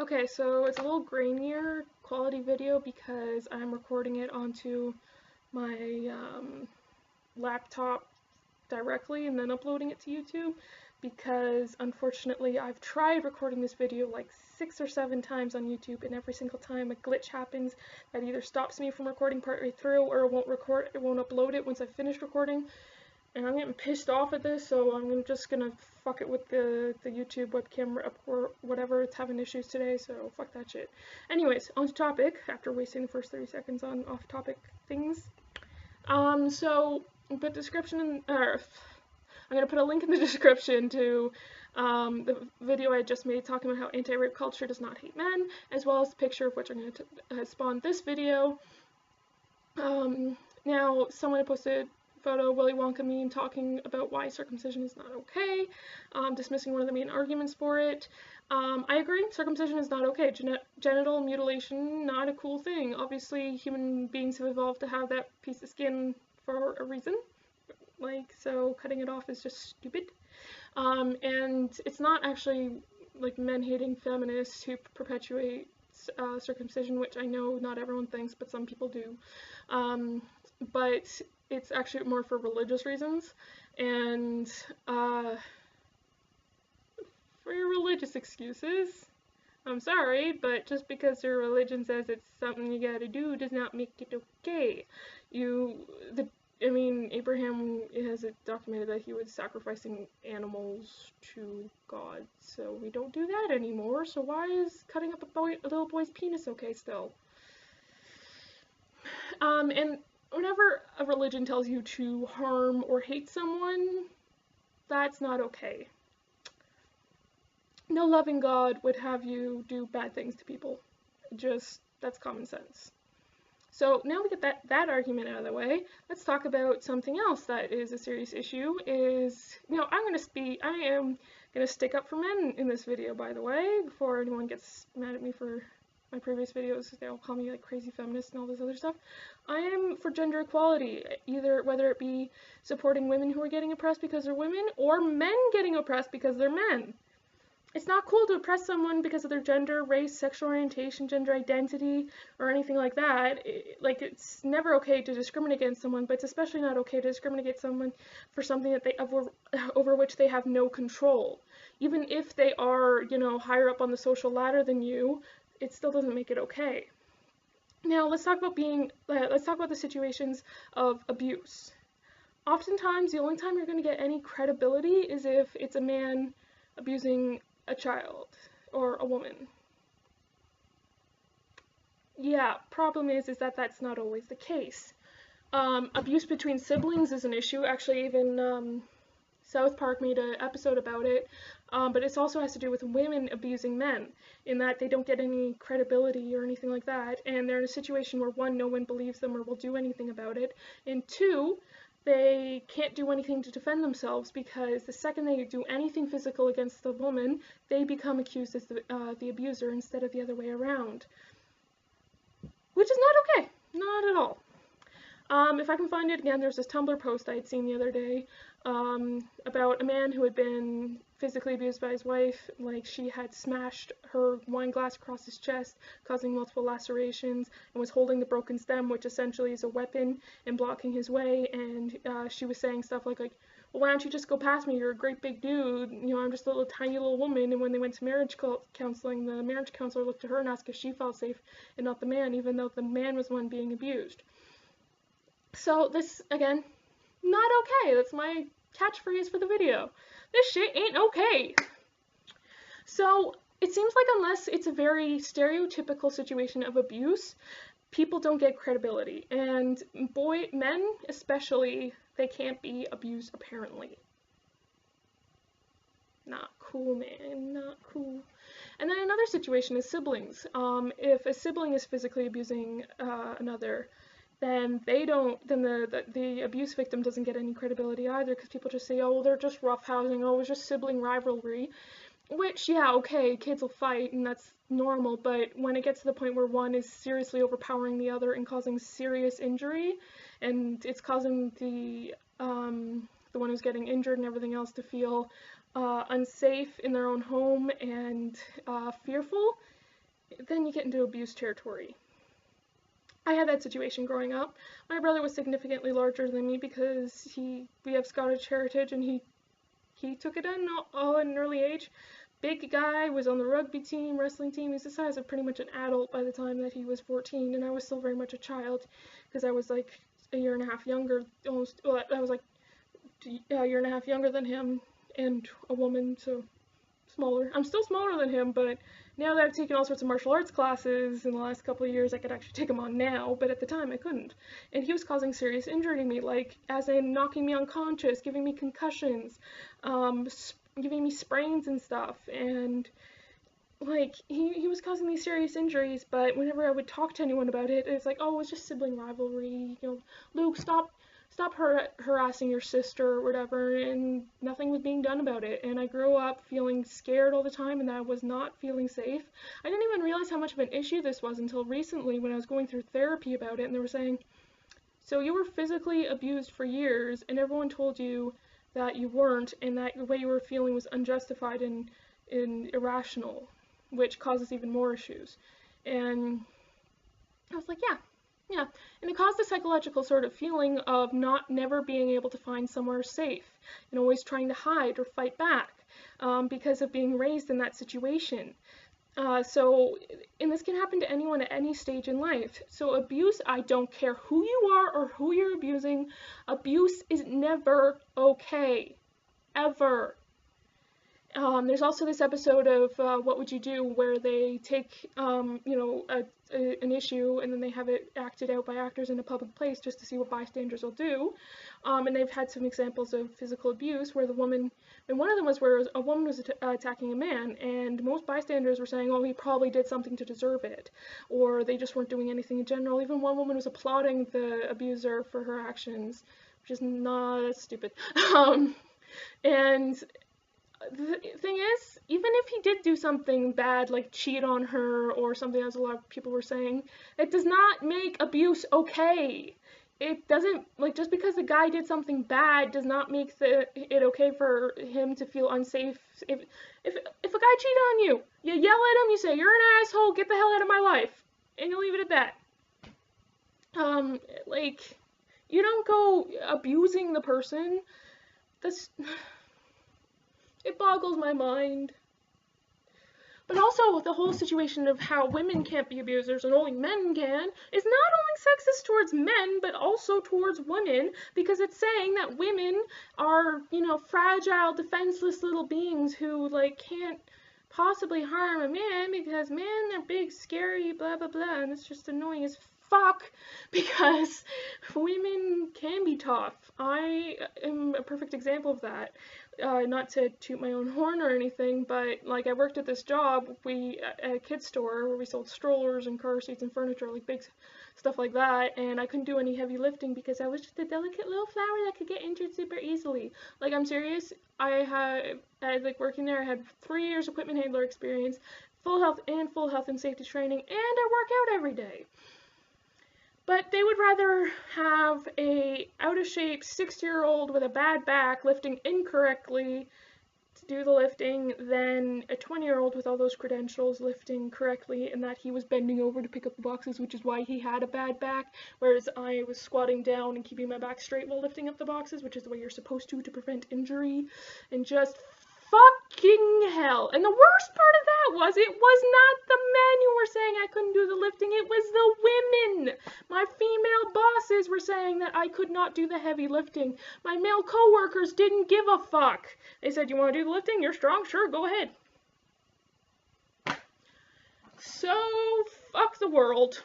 Okay, so it's a little grainier quality video because I'm recording it onto my laptop directly and then uploading it to YouTube, because unfortunately I've tried recording this video like 6 or 7 times on YouTube, and every single time a glitch happens that either stops me from recording partway through or it won't upload it once I've finished recording. And I'm getting pissed off at this, so I'm just gonna fuck it with the YouTube webcam or whatever. It's having issues today, so fuck that shit. Anyways, on to topic, after wasting the first 30 seconds on off-topic things. So the description, I'm gonna put a link in the description to the video I just made talking about how anti-rape culture does not hate men, as well as the picture of which I'm gonna spawn this video. Now, someone had posted photo Willy Wonka meme talking about why circumcision is not okay, dismissing one of the main arguments for it. I agree, circumcision is not okay. Genital mutilation, not a cool thing. Obviously, human beings have evolved to have that piece of skin for a reason. Like, so cutting it off is just stupid. And it's not actually like men-hating feminists who perpetuate circumcision, which I know not everyone thinks, but some people do. But it's actually more for religious reasons, and for your religious excuses. I'm sorry, but just because your religion says it's something you gotta do does not make it okay. Abraham has it documented that he was sacrificing animals to God, so we don't do that anymore, so why is cutting up a little boy's penis okay still? And whenever a religion tells you to harm or hate someone, that's not okay. No loving God would have you do bad things to people. That's common sense. So now we get that argument out of the way, let's talk about something else that is a serious issue. I am gonna stick up for men in this video, by the way, before anyone gets mad at me for my previous videos. They all call me like crazy feminist and all this other stuff. I am for gender equality, whether it be supporting women who are getting oppressed because they're women, or men getting oppressed because they're men. It's not cool to oppress someone because of their gender, race, sexual orientation, gender identity, or anything like that. It's never okay to discriminate against someone, but it's especially not okay to discriminate against someone for something that over which they have no control. Even if they are, higher up on the social ladder than you, it still doesn't make it okay. Now, let's talk about the situations of abuse. Oftentimes, the only time you're going to get any credibility is if it's a man abusing a child or a woman. Yeah, problem is that that's not always the case. Abuse between siblings is an issue. Actually, even South Park made an episode about it, but it also has to do with women abusing men, in that they don't get any credibility or anything like that, and they're in a situation where, one, no one believes them or will do anything about it, and two, they can't do anything to defend themselves, because the second they do anything physical against the woman, they become accused as the abuser instead of the other way around. Which is not okay. Not at all. If I can find it again, there's this Tumblr post I had seen the other day about a man who had been physically abused by his wife. Like, she had smashed her wine glass across his chest, causing multiple lacerations, and was holding the broken stem, which essentially is a weapon, and blocking his way. And she was saying stuff like, well, why don't you just go past me? You're a great big dude. I'm just a little tiny little woman. And when they went to marriage counseling, the marriage counselor looked at her and asked if she felt safe and not the man, even though the man was the one being abused. So this, again, not okay. That's my catchphrase for the video. This shit ain't okay. So it seems like unless it's a very stereotypical situation of abuse, people don't get credibility. And men especially, they can't be abused apparently. Not cool, man. Not cool. And then another situation is siblings. If a sibling is physically abusing another, then the abuse victim doesn't get any credibility either, because people just say, oh, they're just roughhousing, oh, it was just sibling rivalry, which, yeah, okay, kids will fight, and that's normal, but when it gets to the point where one is seriously overpowering the other and causing serious injury, and it's causing the one who's getting injured and everything else to feel unsafe in their own home and fearful, then you get into abuse territory. I had that situation growing up. My brother was significantly larger than me because we have Scottish heritage, and he took it in all at an early age. Big guy, was on the rugby team, wrestling team. He was the size of pretty much an adult by the time that he was 14, and I was still very much a child because I was like a year and a half younger, almost, well, I was like a year and a half younger than him, and a woman, so smaller. I'm still smaller than him, but now that I've taken all sorts of martial arts classes in the last couple of years, I could actually take them on now, but at the time I couldn't. And he was causing serious injury to me, like, as in knocking me unconscious, giving me concussions, giving me sprains and stuff, and like, he was causing these serious injuries, but whenever I would talk to anyone about it, it's like, oh, it was just sibling rivalry, you know, Luke, stop harassing your sister or whatever, and nothing was being done about it. And I grew up feeling scared all the time, and that I was not feeling safe. I didn't even realize how much of an issue this was until recently when I was going through therapy about it, and they were saying, so you were physically abused for years, and everyone told you that you weren't, and that the way you were feeling was unjustified and irrational, which causes even more issues. And I was like, yeah, and it caused a psychological sort of feeling of never being able to find somewhere safe, and always trying to hide or fight back because of being raised in that situation. And this can happen to anyone at any stage in life. So abuse, I don't care who you are or who you're abusing, abuse is never okay, ever. There's also this episode of What Would You Do, where they take, an issue and then they have it acted out by actors in a public place just to see what bystanders will do. And they've had some examples of physical abuse where one of them was where a woman was attacking a man, and most bystanders were saying, oh, he probably did something to deserve it, or they just weren't doing anything in general. Even one woman was applauding the abuser for her actions, which is that's stupid. And the thing is, even if he did do something bad, like cheat on her or something, as a lot of people were saying, it does not make abuse okay. It doesn't, like, just because the guy did something bad does not make it okay for him to feel unsafe. If a guy cheated on you, you yell at him, you say, you're an asshole, get the hell out of my life, and you leave it at that. You don't go abusing the person. It boggles my mind. But also, the whole situation of how women can't be abusers and only men can is not only sexist towards men, but also towards women, because it's saying that women are, fragile, defenseless little beings who, can't possibly harm a man because men are big, scary, blah, blah, blah, and it's just annoying as fuck, because women can be tough. I am a perfect example of that. Not to toot my own horn or anything, but I worked at this job, at a kid's store where we sold strollers and car seats and furniture, big stuff like that, and I couldn't do any heavy lifting because I was just a delicate little flower that could get injured super easily. I'm serious. I working there, I had 3 years equipment handler experience, full health and safety training, and I work out every day. But they would rather have a out-of-shape 60-year-old with a bad back lifting incorrectly to do the lifting than a 20-year-old with all those credentials lifting correctly, and that he was bending over to pick up the boxes, which is why he had a bad back, whereas I was squatting down and keeping my back straight while lifting up the boxes, which is the way you're supposed to prevent injury, and just fucking hell. And the worst part of that it was not the men who were saying I couldn't do the lifting, it was the women. My female bosses were saying that I could not do the heavy lifting. My male coworkers didn't give a fuck. They said, you want to do the lifting? You're strong? Sure, go ahead. So, fuck the world.